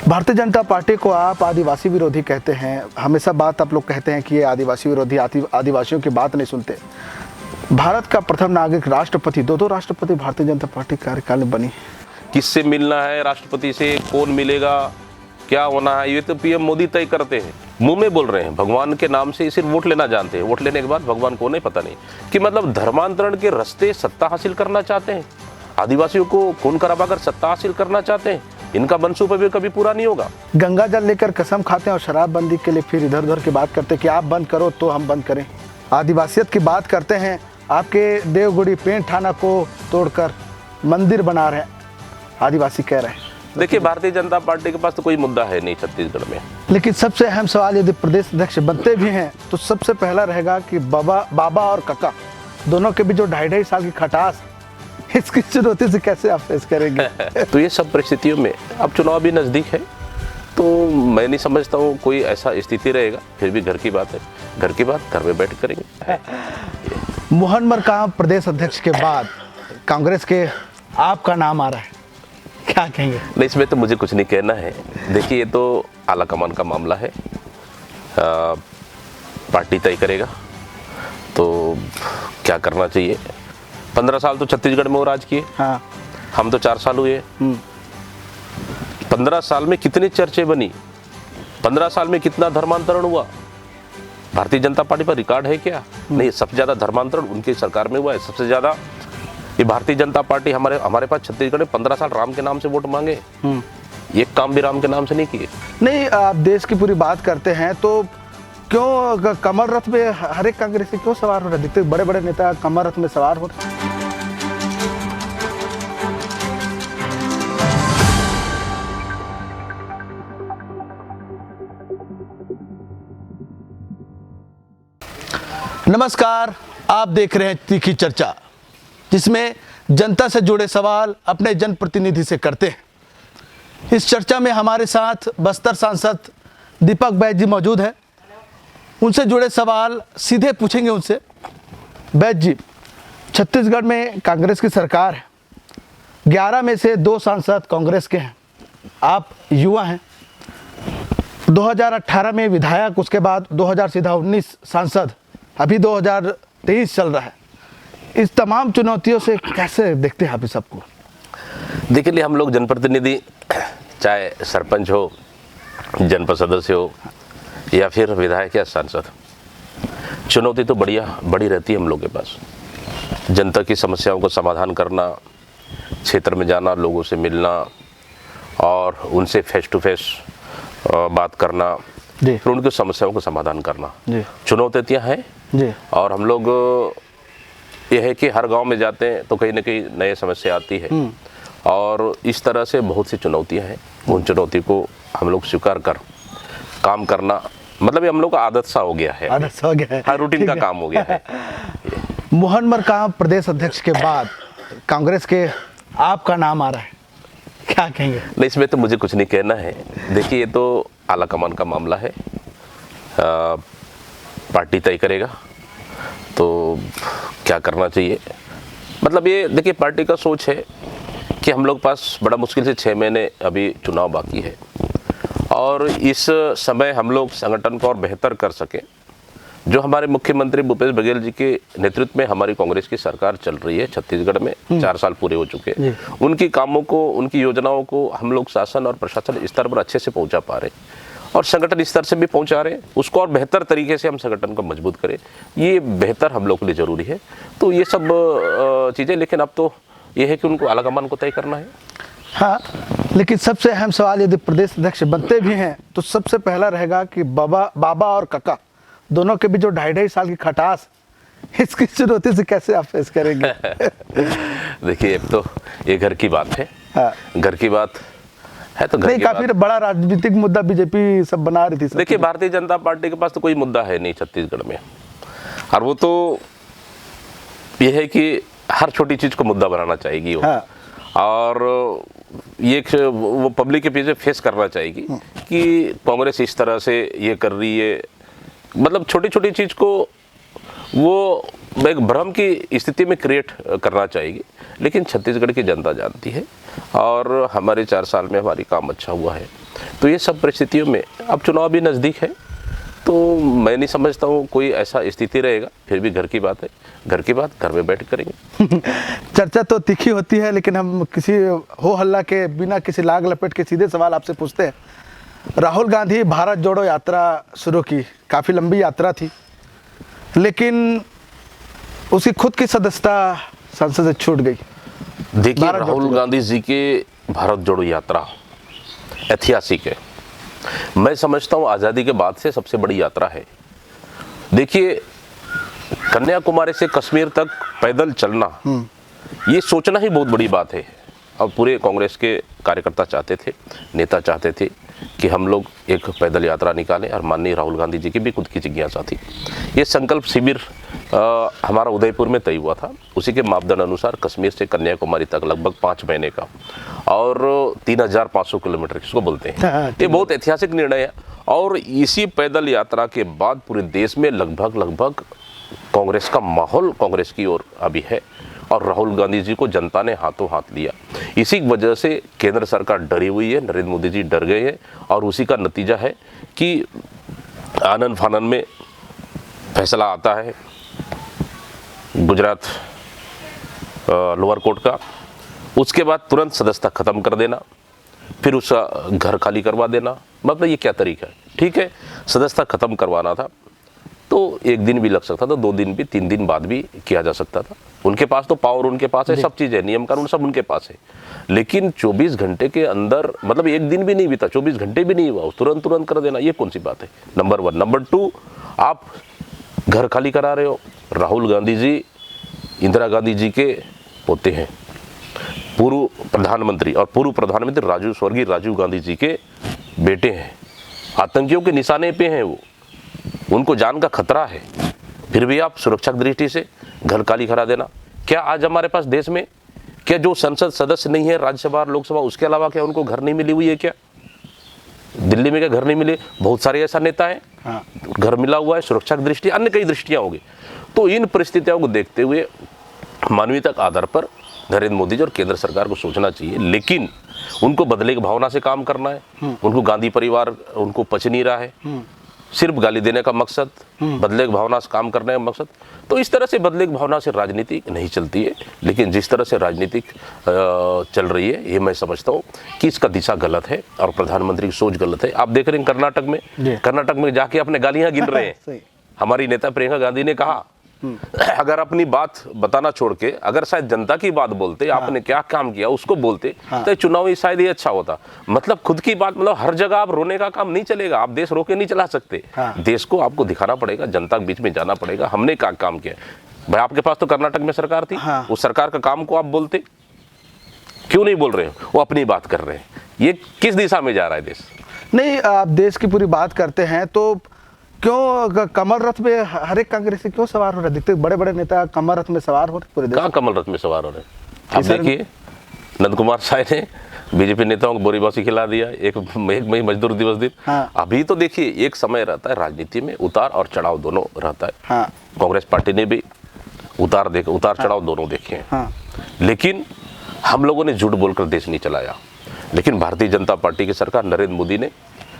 Bharatiya Janata party को आप आदिवासी विरोधी कहते हैं, हमेशा बात आप लोग कहते हैं कि ये आदिवासी विरोधी, आदिवासियों की बात नहीं सुनते। भारत का प्रथम नागरिक राष्ट्रपति, दो राष्ट्रपति भारतीय जनता पार्टी कार्यकाल में बनी। किससे मिलना है राष्ट्रपति से, कौन मिलेगा, क्या होना है, ये तो पीएम मोदी तय करते हैं। मुंह में बोल रहे हैं, भगवान के नाम से सिर्फ वोट लेना जानते हैं। वोट लेने के बाद भगवान को नहीं पता नहीं कि मतलब धर्मांतरण के रास्ते सत्ता हासिल करना चाहते हैं। आदिवासियों को खून खराबाकर सत्ता हासिल करना चाहते हैं। इनका मनसूबा भी कभी पूरा नहीं होगा। गंगा जल लेकर कसम खाते हैं और शराबबंदी के लिए फिर इधर उधर की बात करते हैं कि आप बंद करो तो हम बंद करें। आदिवासियत की बात करते हैं, आपके देवगुड़ी पेंट थाना को तोड़कर मंदिर बना रहे हैं, आदिवासी कह रहे हैं। देखिए, भारतीय जनता पार्टी के पास तो कोई मुद्दा है नहीं छत्तीसगढ़ में। लेकिन सबसे अहम सवाल, यदि प्रदेश अध्यक्ष बनते भी हैं तो सबसे पहला रहेगा कि बाबा और काका दोनों के बीच जो 2.5 साल की खटास, इसकी चुनौती से कैसे आप फेस करेंगे? तो ये सब परिस्थितियों में अब चुनाव भी नज़दीक है, तो मैं नहीं समझता हूँ कोई ऐसा स्थिति रहेगा। फिर भी घर की बात है, घर की बात घर में बैठ करेंगे। मोहन मरकाम प्रदेश अध्यक्ष के बाद कांग्रेस के आपका नाम आ रहा है, क्या कहेंगे? नहीं, इसमें तो मुझे कुछ नहीं कहना है। देखिए, ये तो आला कमान का मामला है, पार्टी तय करेगा तो क्या करना चाहिए। 15 साल तो छत्तीसगढ़ में वो राज किए। हाँ। हम तो 4 साल हुए। 15 साल में कितनी चर्चे बनी, 15 साल में कितना धर्मांतरण हुआ। भारतीय जनता पार्टी पर रिकॉर्ड है क्या? नहीं, सबसे ज्यादा धर्मांतरण उनकी सरकार में हुआ है। सबसे ज्यादा ये भारतीय जनता पार्टी हमारे पास छत्तीसगढ़ में 15 साल राम के नाम से वोट मांगे, एक काम भी राम के नाम से नहीं किए। नहीं, आप देश की पूरी बात करते हैं तो क्यों कमल रथ में हर एक कांग्रेसी क्यों सवार हो रहे? दिखते बड़े बड़े नेता कमल रथ में सवार हो रहे। नमस्कार, आप देख रहे हैं तीखी चर्चा, जिसमें जनता से जुड़े सवाल अपने जनप्रतिनिधि से करते हैं। इस चर्चा में हमारे साथ बस्तर सांसद दीपक बैज जी मौजूद हैं। उनसे जुड़े सवाल सीधे पूछेंगे उनसे। बैज जी, छत्तीसगढ़ में कांग्रेस की सरकार है, 11 में से 2 सांसद कांग्रेस के हैं। आप युवा हैं, 2018 में विधायक, उसके बाद 2019 सांसद, अभी 2023 चल रहा है। इस तमाम चुनौतियों से कैसे देखते हैं आप इस सबको? देखिए, हम लोग जनप्रतिनिधि, चाहे सरपंच हो, जनपद सदस्य हो या फिर विधायक या सांसद, चुनौती तो बड़ी रहती है हम लोग के पास। जनता की समस्याओं को समाधान करना, क्षेत्र में जाना, लोगों से मिलना और उनसे फेस टू फेस बात करना, फिर उनकी समस्याओं को समाधान करना, चुनौतियाँ हैं जी। और हम लोग यह है कि हर गांव में जाते हैं तो कहीं ना कहीं नई समस्या आती है और इस तरह से बहुत सी चुनौतियां हैं। उन चुनौती को हम लोग स्वीकार कर काम करना, मतलब ये हम लोग का आदत सा हो गया है, आदत सा हो गया है, हर रूटीन का काम हो गया है। मोहन मरकाम प्रदेश अध्यक्ष के बाद कांग्रेस के आपका नाम आ रहा है, क्या कहेंगे? नहीं, इसमें तो मुझे कुछ नहीं कहना है। देखिए, ये तो आला कमान का मामला है, पार्टी तय करेगा तो क्या करना चाहिए। मतलब ये देखिए, पार्टी का सोच है कि हम लोग पास बड़ा मुश्किल से 6 महीने अभी चुनाव बाकी है और इस समय हम लोग संगठन को और बेहतर कर सकें। जो हमारे मुख्यमंत्री भूपेश बघेल जी के नेतृत्व में हमारी कांग्रेस की सरकार चल रही है छत्तीसगढ़ में, 4 साल पूरे हो चुके हैं। उनकी कामों को, उनकी योजनाओं को हम लोग शासन और प्रशासन स्तर पर अच्छे से पहुंचा पा रहे हैं और संगठन स्तर से भी पहुंचा रहे हैं। उसको और बेहतर तरीके से हम संगठन को मजबूत करें, ये बेहतर हम लोग के लिए जरूरी है। तो ये सब चीज़ें, लेकिन अब तो ये है कि उनको आलाकमान को तय करना है। हाँ, लेकिन सबसे अहम सवाल, यदि प्रदेश अध्यक्ष बनते भी हैं तो सबसे पहला रहेगा कि बाबा और काका दोनों के बीच जो 2.5 साल की खटास, इसकी चुनौती से कैसे आप फेस करेंगे? देखिए, अब तो ये घर की बात है। हाँ। घर की बात है तो घर नहीं, काफी बड़ा राजनीतिक मुद्दा बीजेपी सब बना रही थी। देखिए, भारतीय जनता पार्टी के पास तो कोई मुद्दा है नहीं छत्तीसगढ़ में, और वो तो ये है कि हर छोटी चीज को मुद्दा बनाना चाहेगी वो। हाँ। और ये वो पब्लिक के पीछे फेस करना चाहेगी कि कांग्रेस इस तरह से ये कर रही है। मतलब छोटी छोटी चीज को वो एक भ्रम की स्थिति में क्रिएट करना चाहेगी, लेकिन छत्तीसगढ़ की जनता जानती है और हमारे 4 साल में हमारी काम अच्छा हुआ है। तो ये सब परिस्थितियों में अब चुनाव भी नज़दीक है, तो मैं नहीं समझता हूँ कोई ऐसा स्थिति रहेगा। फिर भी घर की बात है, घर की बात घर में बैठ करेंगे। चर्चा तो तीखी होती है, लेकिन हम किसी हो हल्ला के बिना किसी लाग लपेट के सीधे सवाल आपसे पूछते हैं। राहुल गांधी भारत जोड़ो यात्रा शुरू की, काफ़ी लंबी यात्रा थी, लेकिन उसकी खुद की सदस्यता संसद से छूट गई। देखिए, राहुल गांधी जी के भारत जोड़ो यात्रा ऐतिहासिक है। मैं समझता हूँ आज़ादी के बाद से सबसे बड़ी यात्रा है। देखिए, कन्याकुमारी से कश्मीर तक पैदल चलना, ये सोचना ही बहुत बड़ी बात है। और पूरे कांग्रेस के कार्यकर्ता चाहते थे, नेता चाहते थे कि हम लोग एक पैदल यात्रा निकालें, और माननीय राहुल गांधी जी की भी खुद की जिज्ञासा थी। ये संकल्प शिविर हमारा उदयपुर में तय हुआ था। उसी के मापदंड अनुसार कश्मीर से कन्याकुमारी तक लगभग 5 महीने का और 3500 किलोमीटर किसको बोलते हैं, ये बहुत ऐतिहासिक निर्णय है। और इसी पैदल यात्रा के बाद पूरे देश में लगभग कांग्रेस का माहौल कांग्रेस की ओर अभी है, और राहुल गांधी जी को जनता ने हाथों हाथ लिया। इसी वजह से केंद्र सरकार डरी हुई है, नरेंद्र मोदी जी डर गए हैं, और उसी का नतीजा है कि आनन फानन में फैसला आता है गुजरात लोअर कोर्ट का, उसके बाद तुरंत सदस्यता खत्म कर देना, फिर उसका घर खाली करवा देना। मतलब ये क्या तरीका है? ठीक है, सदस्यता खत्म करवाना था तो 1 दिन भी लग सकता था, 2 दिन भी, 3 दिन बाद भी किया जा सकता था। उनके पास तो पावर उनके पास है, सब चीज़ है, नियम कानून सब उनके पास है। लेकिन 24 घंटे के अंदर, मतलब 1 दिन भी नहीं बीता, 24 घंटे भी नहीं हुआ, तुरंत कर देना, ये कौन सी बात है? नंबर 1। नंबर 2, आप घर खाली करा रहे हो। राहुल गांधी जी इंदिरा गांधी जी के पोते हैं, पूर्व प्रधानमंत्री, और पूर्व प्रधानमंत्री स्वर्गीय राजीव गांधी जी के बेटे हैं। आतंकियों के निशाने पे हैं वो, उनको जान का खतरा है, फिर भी आप सुरक्षा की दृष्टि से घर खाली करा देना। क्या आज हमारे पास देश में क्या जो संसद सदस्य नहीं है, राज्यसभा और लोकसभा, उसके अलावा क्या उनको घर नहीं मिली हुई है? क्या दिल्ली में क्या घर नहीं मिले? बहुत सारे ऐसा नेता है, हाँ, घर मिला हुआ है, सुरक्षा की दृष्टि, अन्य कई दृष्टियां होगी। तो इन परिस्थितियों को देखते हुए मानवीयता के आधार पर नरेंद्र मोदी जी और केंद्र सरकार को सोचना चाहिए, लेकिन उनको बदले की भावना से काम करना है। उनको गांधी परिवार उनको पच नहीं रहा है, सिर्फ गाली देने का मकसद, बदले की भावना से काम करने का मकसद। तो इस तरह से बदले की भावना से राजनीति नहीं चलती है। लेकिन जिस तरह से राजनीति चल रही है, ये मैं समझता हूँ कि इसका दिशा गलत है और प्रधानमंत्री की सोच गलत है। आप देख रहे हैं कर्नाटक में जाके अपने गालियां गिन रहे हैं। हमारी नेता प्रियंका गांधी ने कहा, अगर अपनी बात बताना छोड़ के अगर शायद जनता की बात बोलते, आपने क्या काम किया उसको बोलते, तो चुनाव शायद ये अच्छा होता। मतलब खुद की बात, मतलब हर जगह आप रोने का काम नहीं चलेगा, आप देश रोके नहीं चला सकते। देश को आपको दिखाना पड़ेगा, जनता के बीच में जाना पड़ेगा, हमने क्या काम किया। भाई आपके पास तो कर्नाटक में सरकार थी, उस सरकार का काम को आप बोलते, क्यों नहीं बोल रहे हो? वो अपनी बात कर रहे हैं। ये किस दिशा में जा रहा है देश? नहीं, आप देश की पूरी बात करते हैं तो क्यों कमल रथ में हर एक कांग्रेसी क्यों सवार हो रहे? दिखते बड़े बड़े नेता कमल रथ में सवार हो रहे पूरे देश। कहाँ कमल रथ में सवार हो रहे? आप देखिए, नंद कुमार साय ने बीजेपी नेताओं को बोरीबासी खिला दिया, एक मई मजदूर दिवस दिन। अभी तो देखिए, एक समय रहता है राजनीति में, उतार और चढ़ाव दोनों रहता है। कांग्रेस पार्टी ने भी उतार चढ़ाव दोनों देखे हैं। लेकिन हम लोगों ने झूठ बोलकर देश नहीं चलाया। लेकिन भारतीय जनता पार्टी की सरकार, नरेंद्र मोदी ने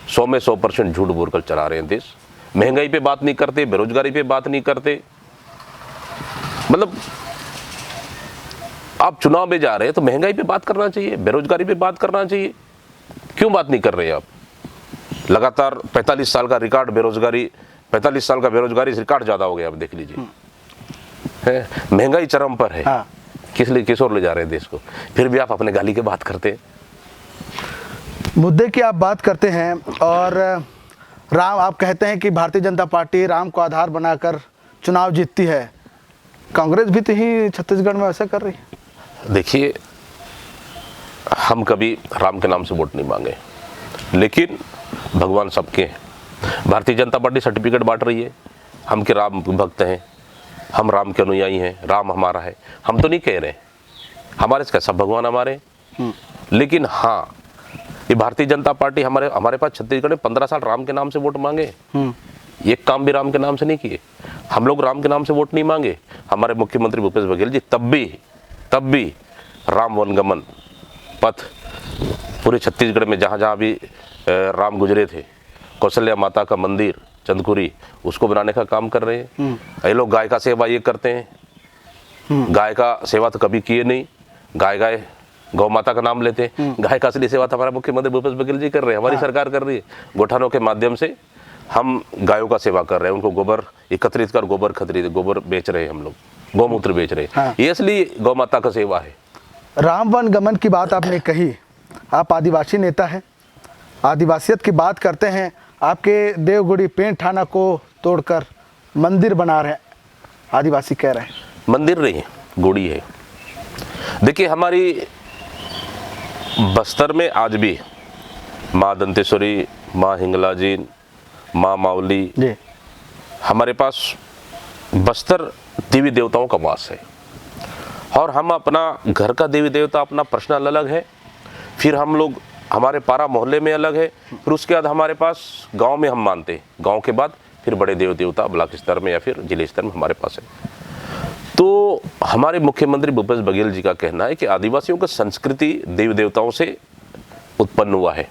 100 में 100% झूठ बोलकर चला रहे हैं देश। महंगाई पे बात नहीं करते, बेरोजगारी पे बात नहीं करते। मतलब आप चुनाव में जा रहे हैं तो महंगाई पे बात करना चाहिए, बेरोजगारी पे बात करना चाहिए। क्यों बात नहीं कर रहे हैं आप? लगातार 45 साल का रिकॉर्ड बेरोजगारी, 45 साल का बेरोजगारी रिकॉर्ड ज्यादा हो गया। आप देख लीजिए, है महंगाई चरम पर है। किस ओर ले जा रहे हैं देश को? फिर भी आप अपने गाली की बात करते हैं। मुद्दे की आप बात करते हैं, और राम, आप कहते हैं कि भारतीय जनता पार्टी राम को आधार बनाकर चुनाव जीतती है। कांग्रेस भी तो ही छत्तीसगढ़ में ऐसा कर रही है। देखिए, हम कभी राम के नाम से वोट नहीं मांगे, लेकिन भगवान सबके हैं। भारतीय जनता पार्टी सर्टिफिकेट बांट रही है, हम के राम भक्त हैं, हम राम के अनुयायी हैं, राम हमारा है। हम तो नहीं कह रहे हमारे से सब भगवान हमारे। लेकिन हाँ, ये भारतीय जनता पार्टी हमारे पास छत्तीसगढ़ में 15 साल राम के नाम से वोट मांगे, एक काम भी राम के नाम से नहीं किए। हम लोग राम के नाम से वोट नहीं मांगे। हमारे मुख्यमंत्री भूपेश बघेल जी तब भी राम वनगमन पथ पूरे छत्तीसगढ़ में जहाँ भी राम गुजरे थे, कौशल्या माता का मंदिर चंदकुरी, उसको बनाने का काम कर रहे हैं। ये लोग गाय का सेवा ये करते हैं, गाय का सेवा तो कभी किए नहीं, गाय गौ माता का नाम लेते हैं। गाय का असली सेवा तो हमारा मुख्यमंत्री भूपेश बघेल जी कर रहे हैं, हमारी सरकार कर रही है। गोठानों के माध्यम से हम गायों का सेवा कर रहे हैं, उनको गोबर एकत्रित कर गोबर बेच रहे हैं, हम लोग गौमूत्र बेच रहे हैं। ये असली गौ माता का सेवा है। राम वन गमन की बात आपने कही, आप आदिवासी नेता हैं, आदिवासियत की बात करते हैं, आपके देवगुड़ी पेंट थाना को तोड़कर मंदिर बना रहे हैं, आदिवासी कह रहे हैं। मंदिर नहीं है, गुड़ी है। देखिए हमारी बस्तर में आज भी माँ दंतेश्वरी, माँ हिंगलाजी, माँ मावली जी, हमारे पास बस्तर देवी देवताओं का वास है। और हम अपना घर का देवी देवता अपना पर्सनल अलग है, फिर हम लोग हमारे पारा मोहल्ले में अलग है, फिर उसके बाद हमारे पास गांव में हम मानते हैं, गांव के बाद फिर बड़े देव देवता ब्लॉक स्तर में या फिर जिले स्तर में हमारे पास है। तो हमारे मुख्यमंत्री भूपेश बघेल जी का कहना है कि आदिवासियों का संस्कृति देवी देवताओं से उत्पन्न हुआ है।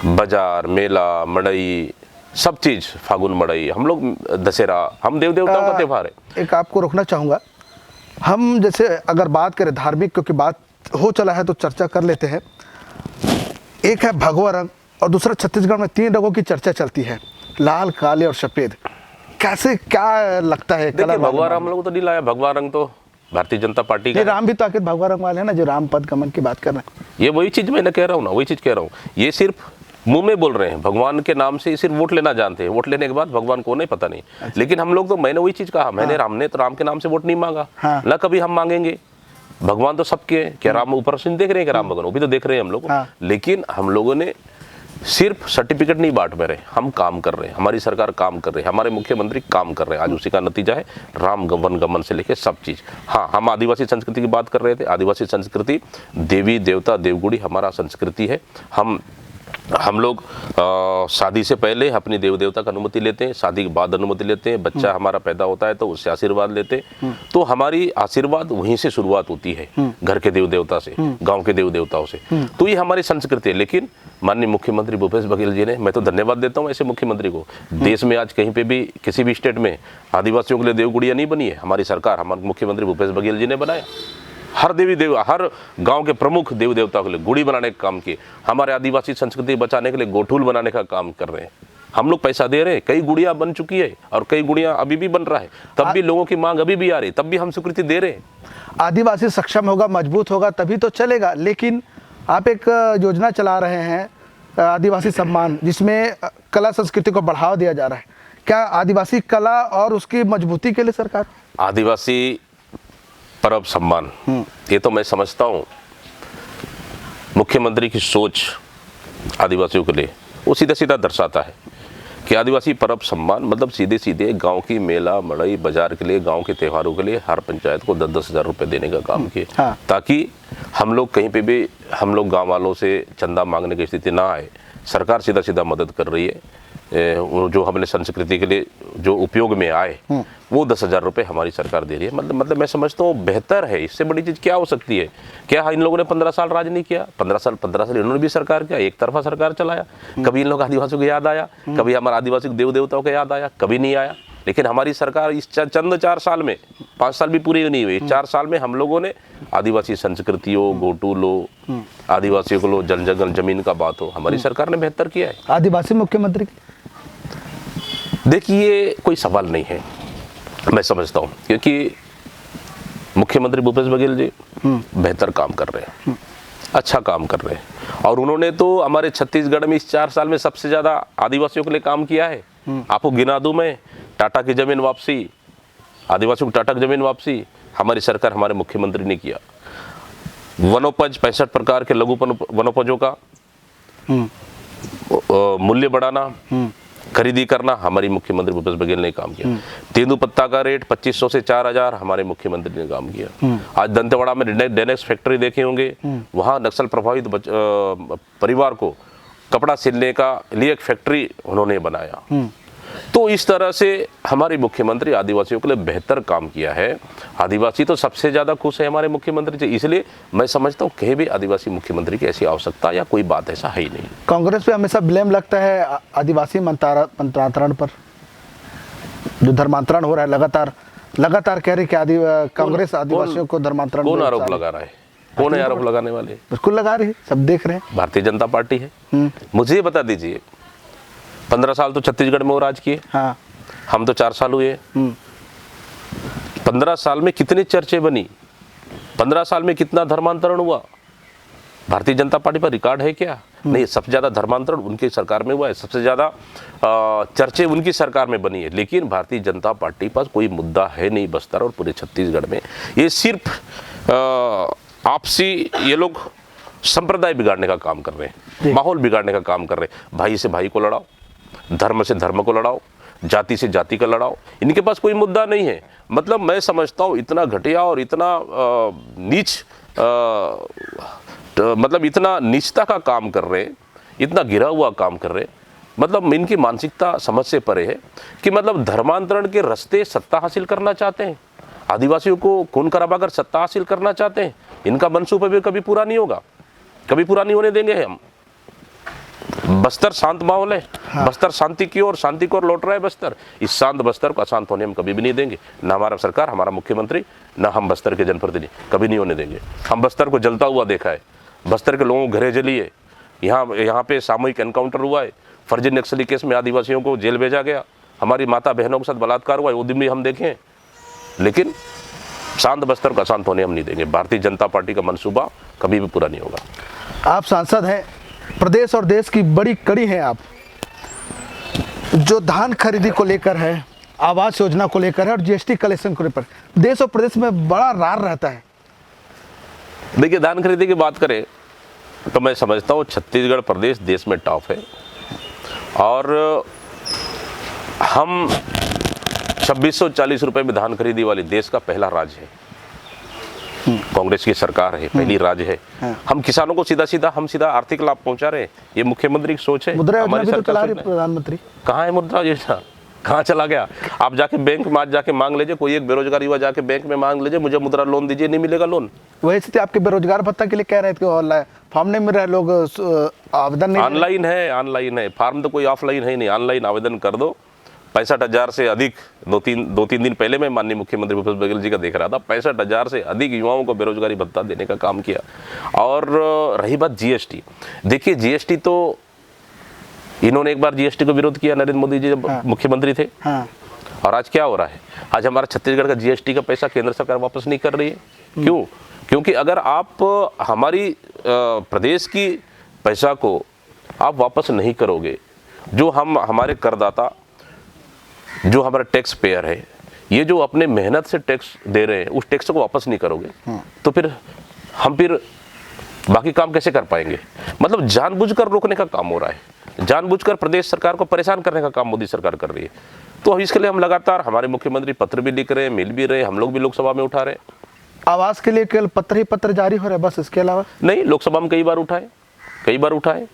बाजार, मेला, मड़ई, सब चीज, फागुन मड़ई, हम लोग दशहरा, हम देव देवताओं का त्योहार है। एक आपको रोकना चाहूँगा, हम जैसे अगर बात करें धार्मिक, क्योंकि बात हो चला है तो चर्चा कर लेते हैं। एक है भगवा रंग और दूसरा छत्तीसगढ़ में 3 रंगों की चर्चा चलती है, लाल, काले और सफेद। कैसे, क्या लगता है? देखिए भगवा रंग हम लोग तो नहीं लाया, भगवा रंग तो भारतीय जनता पार्टी का। राम भी तो आखिर भगवा रंग वाले हैं ना, जो राम पद गमन की बात कर रहे हैं। ये वही चीज मैंने कह रहा हूँ ना, वही चीज कह रहा हूँ। ये सिर्फ मुंह में बोल रहे हैं, भगवान के नाम से सिर्फ वोट लेना जानते हैं, वोट लेने के बाद भगवान को नहीं पता नहीं। अच्छा। लेकिन हम लोग तो, मैंने वही चीज कहा, मैंने हमने तो राम के नाम से वोट नहीं मांगा, ना कभी हम मांगेंगे। भगवान तो सबके हैं, क्या राम ऊपर से देख रहे हैं कि राम भगवान, वो भी तो देख रहे हैं हम लोग। लेकिन हम लोगों ने सिर्फ सर्टिफिकेट नहीं बांट में रहे, हम काम कर रहे हैं, हमारी सरकार काम कर रही है, हमारे मुख्यमंत्री काम कर रहे हैं। आज उसी का नतीजा है राम वन गमन से लेकर सब चीज। हाँ, हम आदिवासी संस्कृति की बात कर रहे थे। आदिवासी संस्कृति, देवी देवता देवगुड़ी हमारा संस्कृति है। हम लोग शादी से पहले अपनी देव देवता का अनुमति लेते हैं, शादी के बाद अनुमति लेते हैं, बच्चा हमारा पैदा होता है तो उससे आशीर्वाद लेते हैं। तो हमारी आशीर्वाद वहीं से शुरुआत होती है, घर के देव देवता से, गांव के देव देवताओं से। तो ये हमारी संस्कृति है। लेकिन माननीय मुख्यमंत्री भूपेश बघेल जी ने, मैं तो धन्यवाद देता हूँ ऐसे मुख्यमंत्री को। देश में आज कहीं पे भी किसी भी स्टेट में आदिवासियों के लिए देवगुड़िया नहीं बनी है, हमारी सरकार, हमारे मुख्यमंत्री भूपेश बघेल जी ने बनाया। हर हर गांव के प्रमुख देव देवताओं के लिए गुड़ी बनाने का काम किए। हमारे आदिवासी संस्कृति बचाने के लिए गोठूल बनाने का काम कर रहे हैं। हम लोग पैसा दे रहे हैं, कई गुड़िया बन चुकी है और कई गुड़िया अभी भी बन रहा है, तब भी लोगों की मांग अभी भी आ रही है, तब भी हम स्वीकृति दे रहे हैं। आदिवासी सक्षम होगा, मजबूत होगा तभी तो चलेगा। लेकिन आप एक योजना चला रहे हैं, आदिवासी सम्मान, जिसमें कला संस्कृति को बढ़ावा दिया जा रहा है। क्या आदिवासी कला और उसकी मजबूती के लिए सरकार आदिवासी परब सम्मान, ये तो मैं समझता हूँ मुख्यमंत्री की सोच आदिवासियों के लिए वो सीधा सीधा दर्शाता है कि आदिवासी परब सम्मान मतलब सीधे सीधे गांव की मेला मड़ई बाजार के लिए, गांव के त्योहारों के लिए हर पंचायत को 10-10 हज़ार रुपये देने का काम किया। ताकि हम लोग कहीं पे भी, हम लोग गाँव वालों से चंदा मांगने की स्थिति ना आए। सरकार सीधा सीधा मदद कर रही है। जो हमने संस्कृति के लिए जो उपयोग में आए वो 10,000 रुपये हमारी सरकार दे रही है। मतलब मैं समझता हूँ बेहतर है, इससे बड़ी चीज़ क्या हो सकती है। क्या इन लोगों ने 15 साल राज नहीं किया? 15 साल इन्होंने भी सरकार किया, एक तरफा सरकार चलाया। कभी इन लोग आदिवासियों को याद आया? कभी हमारे आदिवासी देव देवताओं को याद आया? कभी नहीं आया। लेकिन हमारी सरकार इस चंद 4 साल में, 5 साल भी पूरी नहीं हुई, 4 साल में हम लोगों ने आदिवासी संस्कृतियों, गोटू लो, आदिवासियों को लो, जल जमीन का बात हो, हमारी सरकार ने बेहतर किया है। आदिवासी मुख्यमंत्री देखिए कोई सवाल नहीं है, मैं समझता हूँ, क्योंकि मुख्यमंत्री भूपेश बघेल जी बेहतर काम कर रहे हैं, अच्छा काम कर रहे हैं। और उन्होंने तो हमारे छत्तीसगढ़ में इस 4 साल में सबसे ज़्यादा आदिवासियों के लिए काम किया है। आपको गिना दूं मैं, टाटा की ज़मीन वापसी, आदिवासियों को टाटा की ज़मीन वापसी हमारी सरकार, हमारे मुख्यमंत्री ने किया। वनोपज 65 प्रकार के लघु वनोपजों का मूल्य बढ़ाना, खरीदी करना, हमारी मुख्यमंत्री भूपेश बघेल ने काम किया। तेंदुपत्ता का रेट 2500 से 4000 हमारे मुख्यमंत्री ने काम किया। आज दंतेवाड़ा में डेनेक्स फैक्ट्री देखे होंगे, वहाँ नक्सल प्रभावित परिवार को कपड़ा सिलने का लिए एक फैक्ट्री उन्होंने बनाया। तो इस तरह से हमारे मुख्यमंत्री आदिवासियों के लिए बेहतर काम किया है। आदिवासी तो सबसे ज़्यादा खुश है हमारे मुख्यमंत्री से, इसलिए मैं समझता हूँ कहीं भी आदिवासी मुख्यमंत्री की ऐसी आवश्यकता या कोई बात ऐसा है ही नहीं। कांग्रेस पे हमेशा ब्लेम लगता है आदिवासी मंत्रांतरण पर, जो धर्मांतरण हो रहा है लगातार कह रही कि कांग्रेस आदिवासियों को धर्मांतरण। कौन आरोप लगा रहा है? कौन है आरोप लगाने वाले? बिल्कुल लगा रही है, सब देख रहे हैं। भारतीय जनता पार्टी है। मुझे ये बता दीजिए, 15 साल तो छत्तीसगढ़ में वो राज किए। हाँ। हम तो 4 साल हुए। 15 साल में कितनी चर्चे बनी, 15 साल में कितना धर्मांतरण हुआ? भारतीय जनता पार्टी पर रिकॉर्ड है क्या? नहीं, सबसे ज्यादा धर्मांतरण उनकी सरकार में हुआ है, सबसे ज्यादा चर्चे उनकी सरकार में बनी है। लेकिन भारतीय जनता पार्टी पास कोई मुद्दा है नहीं बस्तर और पूरे छत्तीसगढ़ में। ये सिर्फ आपसी ये लोग संप्रदाय बिगाड़ने का काम कर रहे हैं, माहौल बिगाड़ने का काम कर रहे हैं। भाई से भाई को लड़ाओ, धर्म से धर्म को लड़ाओ, जाति से जाति का लड़ाओ। इनके पास कोई मुद्दा नहीं है। मतलब मैं समझता हूँ इतना घटिया और इतना नीच मतलब इतना नीचता का काम कर रहे हैं, इतना गिरा हुआ काम कर रहे हैं। मतलब इनकी मानसिकता समझ से परे है कि मतलब धर्मांतरण के रास्ते सत्ता हासिल करना चाहते हैं, आदिवासियों को खून खराबा कर सत्ता हासिल करना चाहते हैं। इनका मनसूबा भी कभी पूरा नहीं होगा, कभी पूरा नहीं होने देंगे हम। बस्तर शांत माहौल है। हाँ। बस्तर शांति की ओर लौट रहा है बस्तर। इस शांत बस्तर को अशांत होने हम कभी भी नहीं देंगे। ना हमारा सरकार, हमारा मुख्यमंत्री, ना हम बस्तर के जनप्रतिनिधि कभी नहीं होने देंगे। हम बस्तर को जलता हुआ देखा है, बस्तर के लोगों को घरे जली है। यहाँ पे सामूहिक एनकाउंटर हुआ है, फर्जी नक्सली केस में आदिवासियों को जेल भेजा गया, हमारी माता बहनों के साथ बलात्कार हुआ है, वो दिन भी हम देखें। लेकिन शांत बस्तर को अशांत होने हम नहीं देंगे। भारतीय जनता पार्टी का मंसूबा कभी भी पूरा नहीं होगा। आप सांसद हैं, प्रदेश और देश की बड़ी कड़ी हैं आप, जो धान खरीदी को लेकर है, आवास योजना को लेकर है और जीएसटी कलेक्शन को लेकर देश और प्रदेश में बड़ा रार रहता है। देखिए, धान खरीदी की बात करें तो मैं समझता हूँ छत्तीसगढ़ प्रदेश देश में टॉप है और हम 2640 रुपए में धान खरीदी वाली देश का पहला राज्य है। कांग्रेस की सरकार है, पहली राज्य है। हम किसानों को सीधा आर्थिक लाभ पहुंचा रहे हैं। ये मुख्यमंत्री की सोच है। मुद्रा योजना भी तो चला रही प्रधानमंत्री। कहाँ है मुद्रा योजना? कहाँ चला गया? आप जाके बैंक में आज जाके मांग लीजिए, कोई एक बेरोजगार युवा जाके बैंक में मांग लीजिए, मुझे मुद्रा लोन दीजिए, नहीं मिलेगा लोन। वही स्थिति आपके बेरोजगार भत्ता के लिए कह रहे थे, ऑनलाइन फॉर्म नहीं मिल रहा है, लोग आवेदन नहीं। ऑनलाइन है फार्म, तो कोई ऑफलाइन है नहीं। ऑनलाइन आवेदन कर दो। 65,000 से अधिक, दो तीन दिन पहले मैं माननीय मुख्यमंत्री भूपेश बघेल जी का देख रहा था, 65,000 से अधिक युवाओं को बेरोजगारी भत्ता देने का काम किया। और रही बात जीएसटी, देखिए जीएसटी तो इन्होंने एक बार जीएसटी को विरोध किया, नरेंद्र मोदी जी जब मुख्यमंत्री थे। हाँ। और आज क्या हो रहा है? आज हमारा छत्तीसगढ़ का जीएसटी का पैसा केंद्र सरकार वापस नहीं कर रही है। क्यों? क्योंकि अगर आप हमारी प्रदेश की पैसा को आप वापस नहीं करोगे, जो हमारे करदाता, जो हमारा टैक्स पेयर है, ये जो अपने मेहनत से टैक्स दे रहे हैं, उस टैक्स को वापस नहीं करोगे तो फिर हम बाकी काम कैसे कर पाएंगे? मतलब जानबूझकर रोकने का काम हो रहा है, जानबूझकर प्रदेश सरकार को परेशान करने का काम मोदी सरकार कर रही है। तो इसके लिए हम लगातार, हमारे मुख्यमंत्री पत्र भी लिख रहे हैं, मिल भी रहे हैं, हम लोग भी लोकसभा में उठा रहे हैं। आवास के लिए केवल पत्र ही पत्र जारी हो रहे हैं बस, इसके अलावा नहीं? लोकसभा में कई बार उठाए।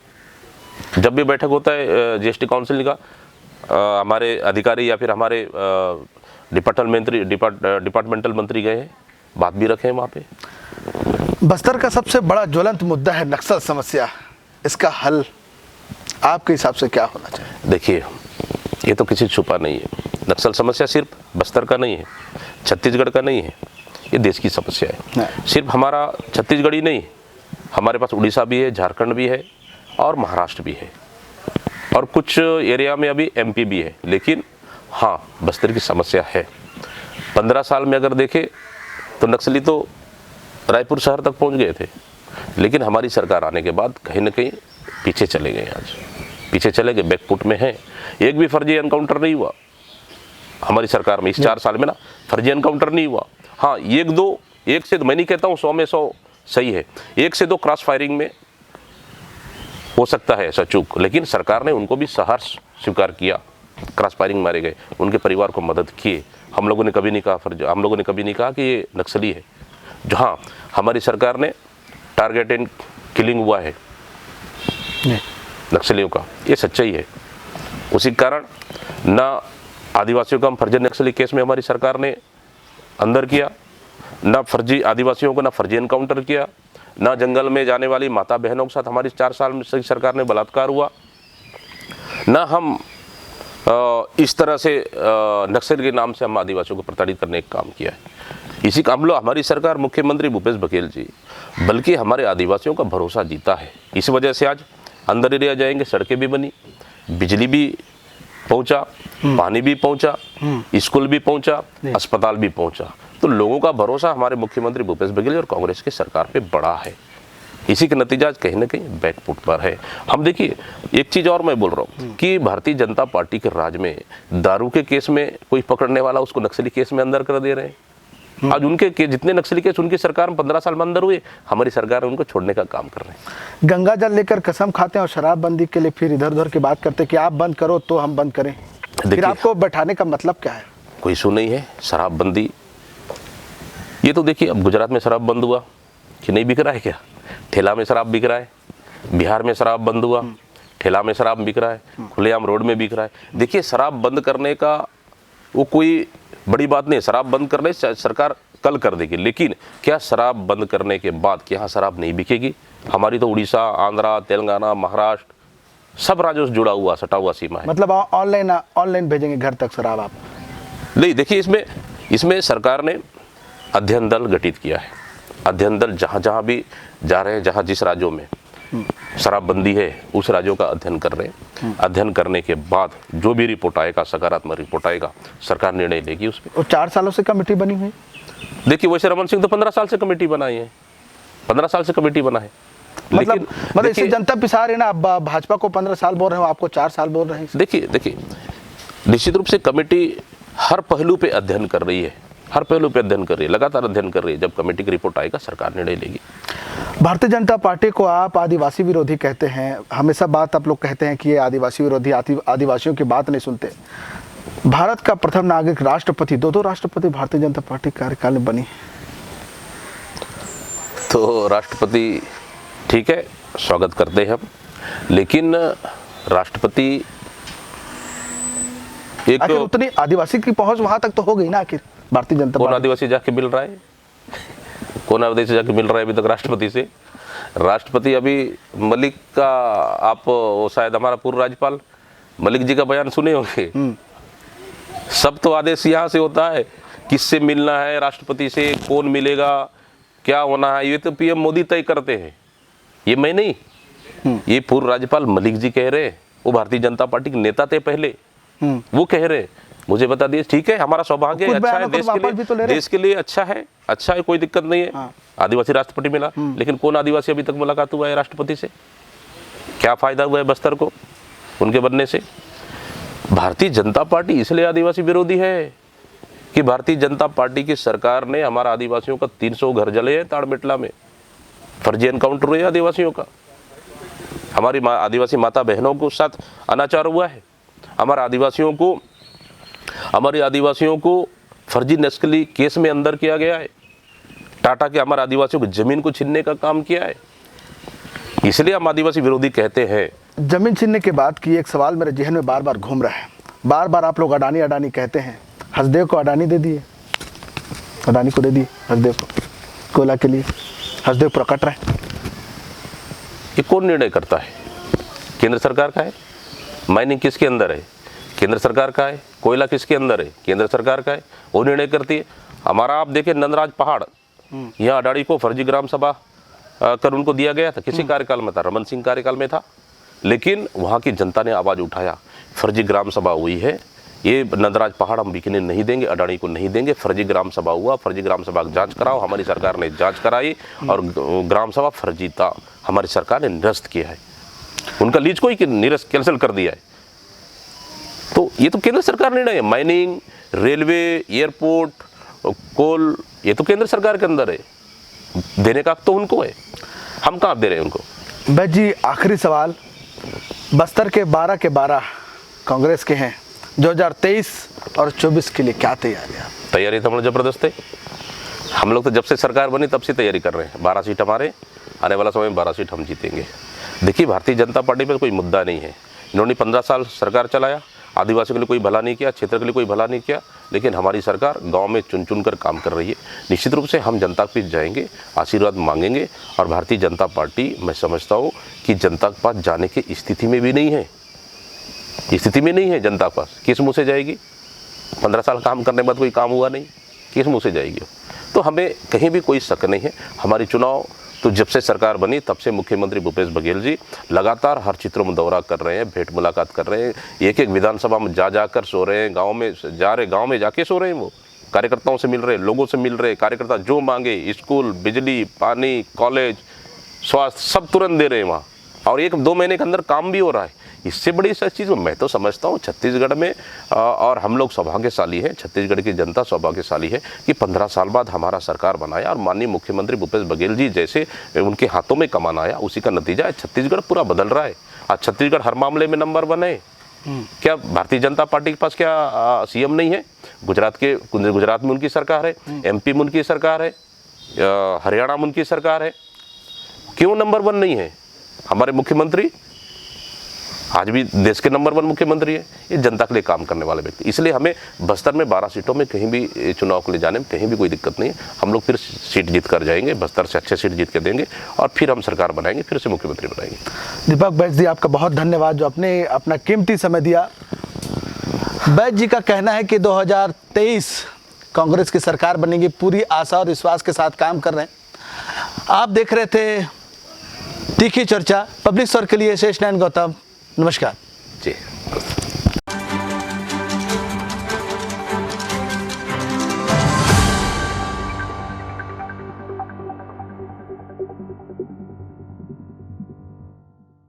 जब भी बैठक होता है जीएसटी काउंसिल का, हमारे अधिकारी या फिर हमारे डिपार्टमेंटल मंत्री गए हैं, बात भी रखे हैं वहाँ पे। बस्तर का सबसे बड़ा ज्वलंत मुद्दा है नक्सल समस्या। इसका हल आपके हिसाब से क्या होना चाहिए? देखिए, ये तो किसी छुपा नहीं है। नक्सल समस्या सिर्फ बस्तर का नहीं है, छत्तीसगढ़ का नहीं है, ये देश की समस्या है। सिर्फ हमारा छत्तीसगढ़ ही नहीं, हमारे पास उड़ीसा भी है, झारखंड भी है और महाराष्ट्र भी है और कुछ एरिया में अभी एमपी भी है। लेकिन हाँ, बस्तर की समस्या है। 15 साल में अगर देखें तो नक्सली तो रायपुर शहर तक पहुंच गए थे, लेकिन हमारी सरकार आने के बाद कहीं ना कहीं पीछे चले गए। आज पीछे चले गए, बैकफुट में हैं। एक भी फर्जी एनकाउंटर नहीं हुआ हमारी सरकार में। इस 4 साल में ना फर्जी एनकाउंटर नहीं हुआ। हाँ, एक से, मैं नहीं कहता हूँ 100 में 100 सही है, 1 से 2 क्रॉस फायरिंग में हो सकता है ऐसा चूक, लेकिन सरकार ने उनको भी सहर्ष स्वीकार किया। क्रॉस फायरिंग मारे गए, उनके परिवार को मदद किए। हम लोगों ने कभी नहीं कहा कि ये नक्सली है। जहाँ हमारी सरकार ने टारगेट एंड किलिंग हुआ है नक्सलियों का, ये सच्चाई है। उसी कारण ना आदिवासियों का हम फर्जी नक्सली केस में हमारी सरकार ने अंदर किया, ना फर्जी आदिवासियों को ना फर्जी एनकाउंटर किया, ना जंगल में जाने वाली माता बहनों के साथ हमारी 4 साल में सरकार ने बलात्कार हुआ, ना हम इस तरह से नक्सल के नाम से हम आदिवासियों को प्रताड़ित करने का काम किया है। इसी काम लो हमारी सरकार, मुख्यमंत्री भूपेश बघेल जी बल्कि हमारे आदिवासियों का भरोसा जीता है। इस वजह से आज अंदर एरिया जाएंगे, सड़कें भी बनी, बिजली भी पहुंचा, पानी भी पहुंचा, स्कूल भी पहुंचा, अस्पताल भी पहुंचा। तो लोगों का भरोसा हमारे मुख्यमंत्री भूपेश बघेल और कांग्रेस की सरकार पे बड़ा है। इसी के नतीजा आज कहीं ना कहीं बैकफुट पर है। हम देखिए एक चीज और मैं बोल रहा हूँ कि भारतीय जनता पार्टी के राज में दारू के केस में कोई पकड़ने वाला उसको नक्सली केस में अंदर कर दे रहे हैं। आज उनके जितने नक्सली केस उनकी सरकार में 15 साल में अंदर हुए, हमारी सरकार उनको छोड़ने का काम कर रहे हैं। गंगा जल लेकर कसम खाते हैं और शराबबंदी के लिए फिर इधर उधर की बात करते हैं कि आप बंद करो तो हम बंद करें। फिर आपको बैठाने का मतलब क्या है? कोई इशू नहीं है शराबबंदी। ये तो देखिए अब गुजरात में शराब बंद हुआ कि नहीं बिक रहा है क्या? ठेला में शराब बिक रहा है। बिहार में शराब बंद हुआ, ठेला में शराब बिक रहा है, खुलेआम रोड में बिक रहा है। देखिए शराब बंद करने का वो कोई बड़ी बात नहीं, शराब बंद करने सरकार कल कर देगी, लेकिन क्या शराब बंद करने के बाद क्या शराब नहीं बिकेगी? हमारी तो उड़ीसा, आंध्रा, तेलंगाना, महाराष्ट्र सब राज्यों से जुड़ा हुआ सटा हुआ सीमा है। मतलब ऑनलाइन भेजेंगे घर तक शराब आप? नहीं, देखिए इसमें सरकार ने अध्ययन दल गठित किया है। अध्ययन दल जहाँ भी जा रहे हैं, जहाँ जिस राज्यों में शराबबंदी है उस राज्यों का अध्ययन कर रहे हैं। अध्ययन करने के बाद जो भी रिपोर्ट आएगा, सकारात्मक रिपोर्ट आएगा, सरकार निर्णय लेगी उस पर। और 4 सालों से कमेटी बनी हुई? देखिए वैसे रमन सिंह तो 15 साल से कमेटी बनाई है, 15 साल से कमेटी बना है। मतलब इससे जनता पिसा रही है ना। आप भाजपा को 15 साल बोल रहे हो, आपको 4 साल बोल रहे हैं। देखिए निश्चित रूप से कमेटी हर पहलू पे अध्ययन कर रही है, हर पहलू पे अध्ययन कर रही है, लगातार अध्ययन कर रही है। जब कमेटी की रिपोर्ट आएगा सरकार निर्णय लेगी। भारतीय जनता पार्टी को आप आदिवासी विरोधी कहते हैं, हमेशा बात आप लोग कहते हैं कि ये आदिवासी विरोधी, आदिवासियों की बात नहीं सुनते। भारत का प्रथम नागरिक राष्ट्रपति, 2 राष्ट्रपति भारतीय जनता पार्टी कार्यकाल में बनी। तो राष्ट्रपति ठीक है, स्वागत करते हैं हम, लेकिन राष्ट्रपति एक उतनी आदिवासी की पहुंच वहां तक तो हो गई ना आखिर भारतीय जनता पार्टी। कौन आदिवासी जाके मिल रहा है? कौन आदिवासी जाके मिल रहा है अभी तक राष्ट्रपति से? राष्ट्रपति अभी मलिक का, आप वो शायद हमारा पूर्व राज्यपाल मलिक जी का बयान सुने होंगे। सब तो आदेश यहाँ से होता है, किससे मिलना है राष्ट्रपति से, कौन मिलेगा, क्या होना है, ये तो पीएम मोदी तय करते हैं। ये मैं नहीं, ये पूर्व राज्यपाल मलिक जी कह रहे हैं। वो भारतीय जनता पार्टी के नेता थे पहले, वो कह रहे हैं। मुझे बता दिए, ठीक है, हमारा सौभाग्य है, अच्छा है, देश के लिए अच्छा है, कोई दिक्कत नहीं है। हाँ। आदिवासी राष्ट्रपति मिला, लेकिन कौन आदिवासी अभी तक मुलाकात हुआ है राष्ट्रपति से? क्या फायदा हुआ है बस्तर को उनके बनने से? भारतीय जनता पार्टी इसलिए आदिवासी विरोधी है कि भारतीय जनता पार्टी की सरकार ने हमारा आदिवासियों का 300 घर जले हैं ताड़मेटला में, फर्जी एनकाउंटर हुए आदिवासियों का, हमारी आदिवासी माता बहनों के साथ अनाचार हुआ है, हमारे आदिवासियों को फर्जी नस्ली केस में अंदर किया गया है, टाटा के हमारे आदिवासियों की जमीन को छीनने का काम किया है। इसलिए हम आदिवासी विरोधी कहते हैं। जमीन छीनने के बाद की एक सवाल मेरे जहन में बार बार घूम रहा है। बार बार आप लोग अडानी अडानी कहते हैं। हसदेव को अडानी दे दिए, अडानी को दे दिए हसदेव को कोयला के लिए। हसदेव प्रकट रहे। ये कौन निर्णय करता है? केंद्र सरकार का है। माइनिंग किसके अंदर है? केंद्र सरकार का है। कोयला किसके अंदर है? केंद्र सरकार का है। वो निर्णय करती है। हमारा आप देखें नंदराज पहाड़, यहाँ अडानी को फर्जी ग्राम सभा कर उनको दिया गया था। किसी कार्यकाल में था? रमन सिंह कार्यकाल में था। लेकिन वहाँ की जनता ने आवाज़ उठाया, फर्जी ग्राम सभा हुई है, ये नंदराज पहाड़ हम बिकने नहीं देंगे, अडानी को नहीं देंगे। फर्जी ग्राम सभा हुआ, फर्जी ग्राम सभा की जांच कराओ। हमारी सरकार ने जांच कराई और ग्राम सभा फर्जी था, हमारी सरकार ने निरस्त किया है, उनका लीज को ही निरस्त कैंसिल कर दिया है। तो ये तो केंद्र सरकार निर्णय है। माइनिंग, रेलवे, एयरपोर्ट, कोल, ये तो केंद्र सरकार के अंदर है। देने का तो उनको है, हम कहाँ दे रहे हैं उनको। बैद जी, आखिरी सवाल, बस्तर के 12 के 12 कांग्रेस के हैं। 2023 और 24 के लिए क्या तैयारियां? तैयारी तो हम लोग जबरदस्त है। हम लोग तो जब से सरकार बनी तब से तैयारी कर रहे हैं। 12 सीट हमारे, आने वाला समय में 12 सीट हम जीतेंगे। देखिए भारतीय जनता पार्टी पर कोई मुद्दा नहीं है इन्होंने 15 साल सरकार चलाया, आदिवासियों के लिए कोई भला नहीं किया, क्षेत्र के लिए कोई भला नहीं किया, लेकिन हमारी सरकार गांव में चुन चुन कर काम कर रही है। निश्चित रूप से हम जनता के पास जाएंगे, आशीर्वाद मांगेंगे, और भारतीय जनता पार्टी मैं समझता हूँ कि जनता के पास जाने की स्थिति में भी नहीं है, स्थिति में नहीं है जनता के पास। किस मुँह से जाएगी? 15 साल काम करने के बाद कोई काम हुआ नहीं, किस मुँह से जाएगी? तो हमें कहीं भी कोई शक नहीं है, हमारी चुनाव तो जब से सरकार बनी तब से मुख्यमंत्री भूपेश बघेल जी लगातार हर क्षेत्रों में दौरा कर रहे हैं, भेंट मुलाकात कर रहे हैं, एक एक विधानसभा में जा कर सो रहे हैं, गांव में जाके सो रहे हैं, वो कार्यकर्ताओं से मिल रहे हैं, लोगों से मिल रहे हैं, कार्यकर्ता जो मांगे स्कूल, बिजली, पानी, कॉलेज, स्वास्थ्य सब तुरंत दे रहे हैं वहाँ, और 1-2 महीने के अंदर काम भी हो रहा है। इससे बड़ी सच चीज़ मैं तो समझता हूँ छत्तीसगढ़ में, और हम लोग सौभाग्यशाली हैं, छत्तीसगढ़ की जनता सौभाग्यशाली है कि 15 साल बाद हमारा सरकार बनाया और माननीय मुख्यमंत्री भूपेश बघेल जी जैसे उनके हाथों में कमान आया, उसी का नतीजा है छत्तीसगढ़ पूरा बदल रहा है। आज छत्तीसगढ़ हर मामले में नंबर 1 है। क्या भारतीय जनता पार्टी के पास क्या सीएम नहीं है? गुजरात में उनकी सरकार है, MP में उनकी सरकार है, हरियाणा में उनकी सरकार है, क्यों नंबर 1 नहीं है? हमारे मुख्यमंत्री आज भी देश के नंबर 1 मुख्यमंत्री है, ये जनता के लिए काम करने वाले व्यक्ति। इसलिए हमें बस्तर में 12 सीटों में कहीं भी चुनाव के लिए जाने में कहीं भी कोई दिक्कत नहीं है। हम लोग फिर सीट जीत कर जाएंगे, बस्तर से अच्छे सीट जीत के देंगे और फिर हम सरकार बनाएंगे, फिर से मुख्यमंत्री बनाएंगे। दीपक बैज जी, आपका बहुत धन्यवाद जो आपने अपना कीमती समय दिया। बैज जी का कहना है कि 2023 कांग्रेस की सरकार बनेगी, पूरी आशा और विश्वास के साथ काम कर रहे हैं। आप देख रहे थे तीखी चर्चा। पब्लिक स्वर के लिए शेष नयन गौतम, नमस्कार।